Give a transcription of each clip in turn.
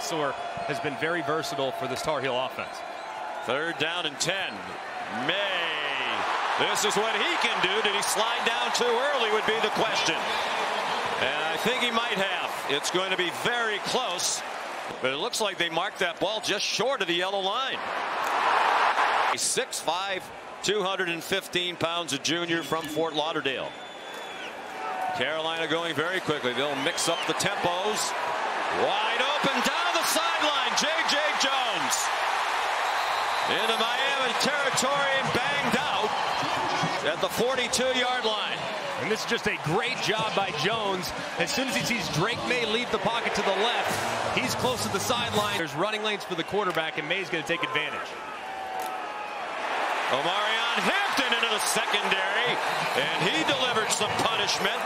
eyesore has been very versatile for this Tar Heel offense. 3rd down and 10. Maye. This is what he can do. Did he slide down too early would be the question. And I think he might have. It's going to be very close. But it looks like they marked that ball just short of the yellow line. 6'5", 215 pounds, a junior from Fort Lauderdale. Carolina going very quickly. They'll mix up the tempos. Wide open down the sideline. J.J. Jones into Miami territory and banged out at the 42-yard line. And this is just a great job by Jones. As soon as he sees Drake Maye leave the pocket to the left, he's close to the sideline. There's running lanes for the quarterback, and Maye's going to take advantage. Omarion Hampton into the secondary, and he delivered some punishment.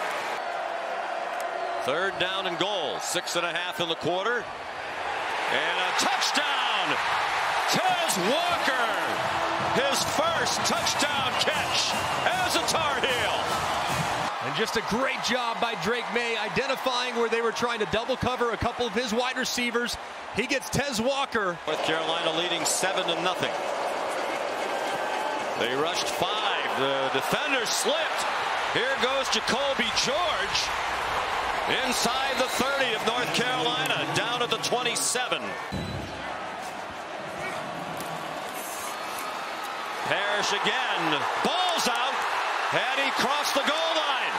3rd down and goal. 6.5 in the quarter. And a touchdown. Tez Walker. His first touchdown catch as a Tar Heel. And just a great job by Drake Maye identifying where they were trying to double cover a couple of his wide receivers. He gets Tez Walker. North Carolina leading 7-0. They rushed 5. The defender slipped. Here goes Jacoby George. Inside the 30 of North Carolina, down at the 27. Parrish again. Ball's out. Had he crossed the goal line?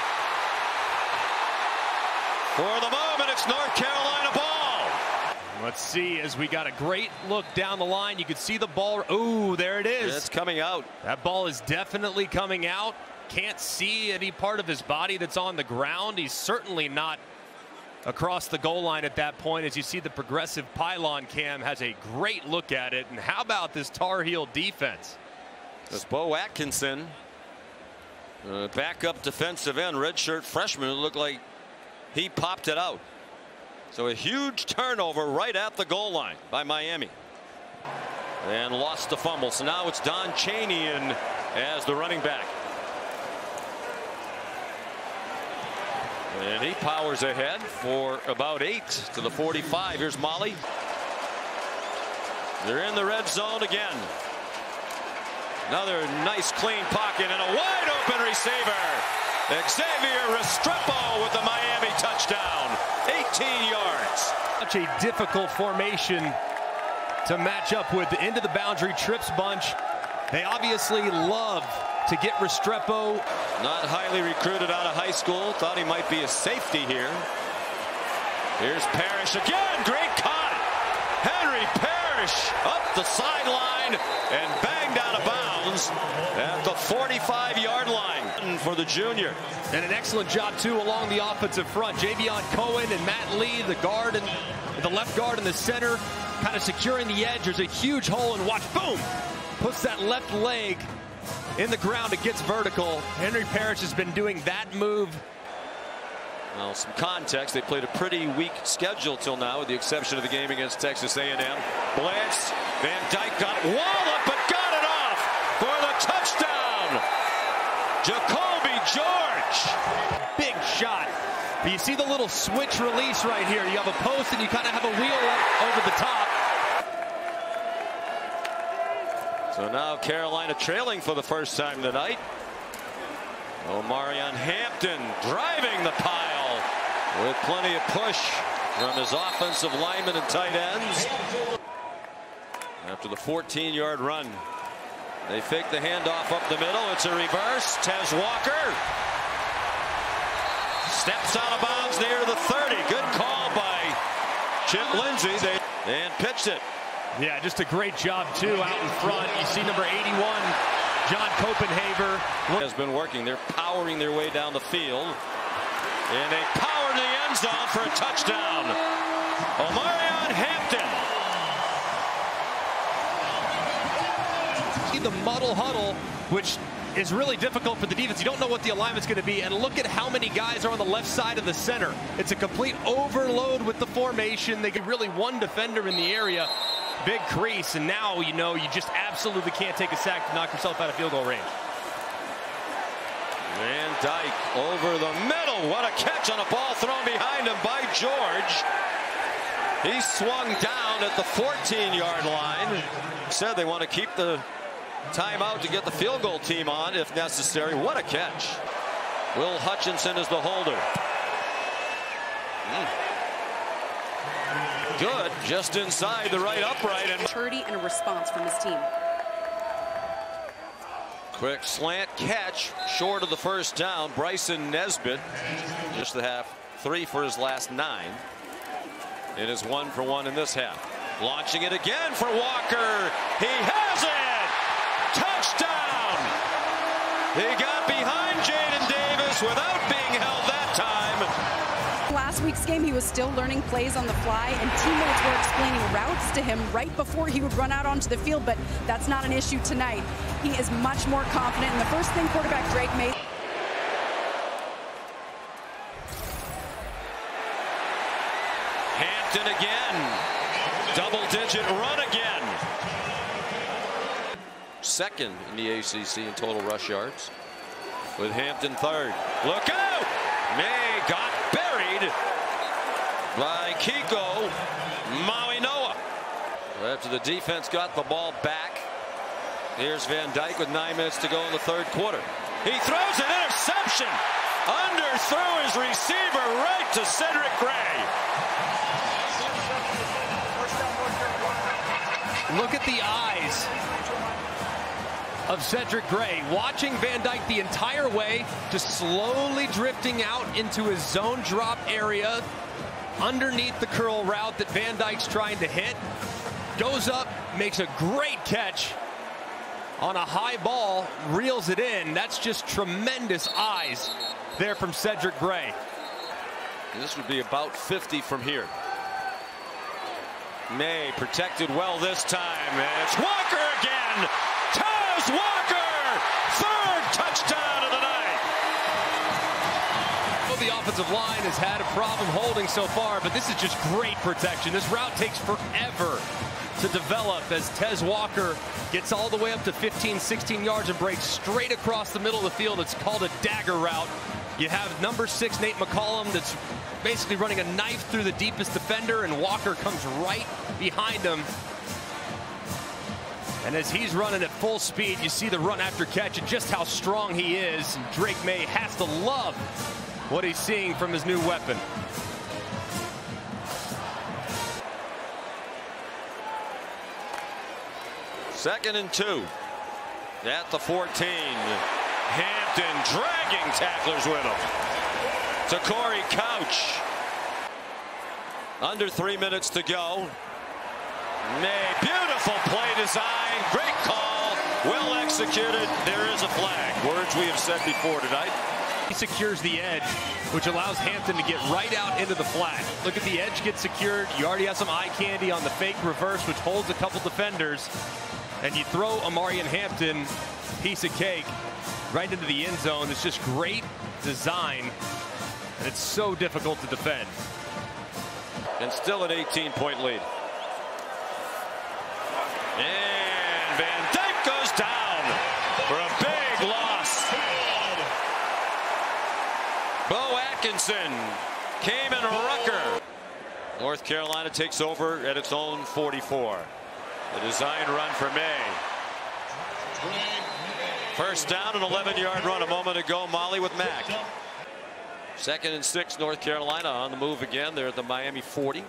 For the moment, it's North Carolina ball. Let's see, as we got a great look down the line. You could see the ball. Oh, there it is. It's coming out. That ball is definitely coming out. Can't see any part of his body that's on the ground. He's certainly not across the goal line at that point. As you see, the progressive pylon cam has a great look at it. And how about this Tar Heel defense? It's Bo Atkinson, backup defensive end, redshirt freshman, who looked like he popped it out. So a huge turnover right at the goal line by Miami. And lost the fumble. So now it's Don Chaney in as the running back. And he powers ahead for about 8 to the 45. Here's Molly. They're in the red zone again. Another nice clean pocket and a wide open receiver. Xavier Restrepo with the Miami touchdown. 18 yards. Such a difficult formation to match up with. The into the boundary trips bunch. They obviously love to get Restrepo. Not highly recruited out of high school. Thought he might be a safety here. Here's Parrish again. Great cut. Henry Parrish up the sideline and banged out of bounds at the 45-yard line for the junior. And an excellent job, too, along the offensive front. Javion Cohen and Matt Lee, the guard and the left guard in the center, kind of securing the edge. There's a huge hole, and watch, boom, puts that left leg in the ground. It gets vertical. Henry Parrish has been doing that move. Well, some context. They played a pretty weak schedule till now, with the exception of the game against Texas A&M. Blitz. Van Dyke got walloped, but got it off for the touchdown. Jacoby George. Big shot. But you see the little switch release right here. You have a post and you kind of have a wheel up over the top. So now Carolina trailing for the first time tonight. Omarion Hampton driving the pile with plenty of push from his offensive linemen and tight ends. After the 14-yard run, they fake the handoff up the middle. It's a reverse. Tez Walker steps out of bounds near the 30. Good call by Chip Lindsey. And pitched it. Yeah, just a great job, too, out in front. You see number 81, John Copenhaver. Has been working. They're powering their way down the field. And they power the end zone for a touchdown. Omarion Hampton. The muddle huddle, which is really difficult for the defense. You don't know what the alignment's going to be. And look at how many guys are on the left side of the center. It's a complete overload with the formation. They get really one defender in the area. Big crease, and now you know you just absolutely can't take a sack to knock yourself out of field goal range. Van Dyke over the middle. What a catch on a ball thrown behind him by George. He swung down at the 14-yard line. Said they want to keep the timeout to get the field goal team on if necessary. What a catch. Will Hutchinson is the holder. Good, just inside the right upright. And maturity and a response from his team. Quick slant catch short of the first down. Bryson Nesbitt just the half 3 for his last 9. It is 1 for 1 in this half. Launching it again for Walker. He has it. Touchdown. He got behind Jaden Davis without being held that time. Last week's game, he was still learning plays on the fly, and teammates were explaining routes to him right before he would run out onto the field, but that's not an issue tonight. He is much more confident, and the first thing quarterback Drake Maye. Hampton again. Double-digit run again. Second in the ACC in total rush yards, with Hampton third. Look out! Maye got buried by Kiko Maye. After the defense got the ball back, here's Van Dyke with 9 minutes to go in the third quarter. He throws an interception. Underthrew his receiver right to Cedric Gray. Look at the eyes of Cedric Gray, watching Van Dyke the entire way, just slowly drifting out into his zone drop area underneath the curl route that Van Dyke's trying to hit. Goes up, makes a great catch on a high ball, reels it in. That's just tremendous eyes there from Cedric Gray. This would be about 50 from here. Maye protected well this time. And it's Walker again. Tez Walker, third touchdown of the night. Well, the offensive line has had a problem holding so far, but this is just great protection. This route takes forever to develop as Tez Walker gets all the way up to 15, 16 yards and breaks straight across the middle of the field. It's called a dagger route. You have number 6, Nate McCollum, that's basically running a knife through the deepest defender, and Walker comes right behind him. And as he's running at full speed, you see the run after catch and just how strong he is. And Drake Maye has to love what he's seeing from his new weapon. Second and 2 at the 14. Hampton dragging tacklers with him. To Corey Couch. Under 3 minutes to go. Maye, beautiful play design. Great call. Well executed. There is a flag. Words we have said before tonight. He secures the edge, which allows Hampton to get right out into the flat. Look at the edge get secured. You already have some eye candy on the fake reverse, which holds a couple defenders. And you throw Omarion Hampton, piece of cake, right into the end zone. It's just great design, and it's so difficult to defend. And still an 18-point lead. And Van Dyke goes down for a big loss. Bo Atkinson came in a rucker. North Carolina takes over at its own 44. The design run for Maye. First down, an 11-yard run a moment ago. Molly with Mack. Second and 6, North Carolina on the move again. They're at the Miami 40.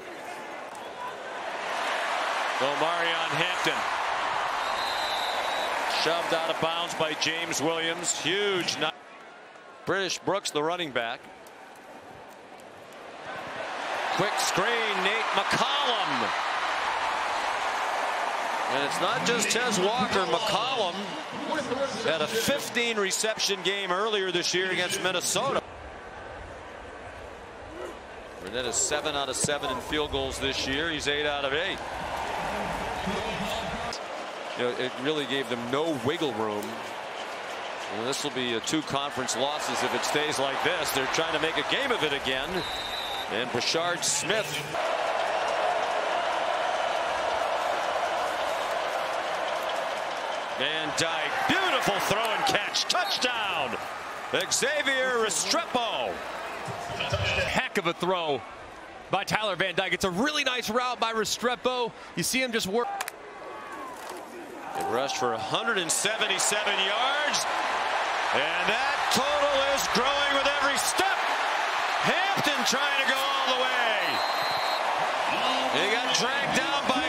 Omarion Hampton. Shoved out of bounds by James Williams. Huge. British Brooks, the running back. Quick screen, Nate McCollum. And it's not just Tez Walker. McCollum had a 15 reception game earlier this year against Minnesota. Burnett is 7 out of 7 in field goals this year. He's 8 out of 8. You know, it really gave them no wiggle room. And this will be 2 conference losses if it stays like this. They're trying to make a game of it again. And Brashard Smith. Van Dyke, beautiful throw and catch, touchdown, Xavier Restrepo. Heck of a throw by Tyler Van Dyke. It's a really nice route by Restrepo. You see him just work. It rushed for 177 yards. And that total is growing with every step. Hampton trying to go all the way. He got dragged down by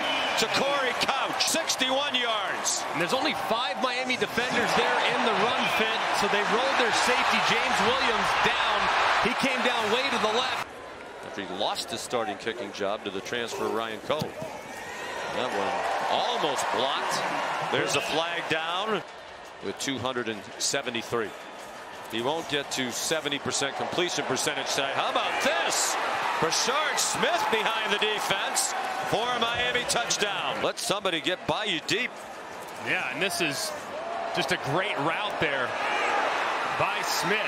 Corey Couch, 61 yards. And there's only 5 Miami defenders there in the run fit, so they rolled their safety, James Williams, down. He came down way to the left. After he lost his starting kicking job to the transfer Ryan Cole. That one almost blocked. There's a flag down with 273. He won't get to 70% completion percentage tonight. How about this? Brashard Smith behind the defense for a Miami touchdown. Let somebody get by you deep. Yeah, and this is just a great route there by Smith.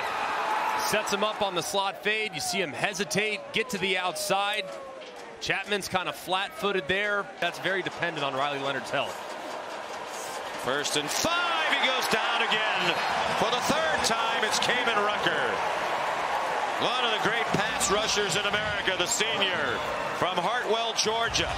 Sets him up on the slot fade. You see him hesitate, get to the outside. Chapman's kind of flat-footed there. That's very dependent on Riley Leonard's health. 1st and 5. He goes down again. For the 3rd time, it's Kamen Rucker. One of the great pass rushers in America, the senior from Hartwell, Georgia.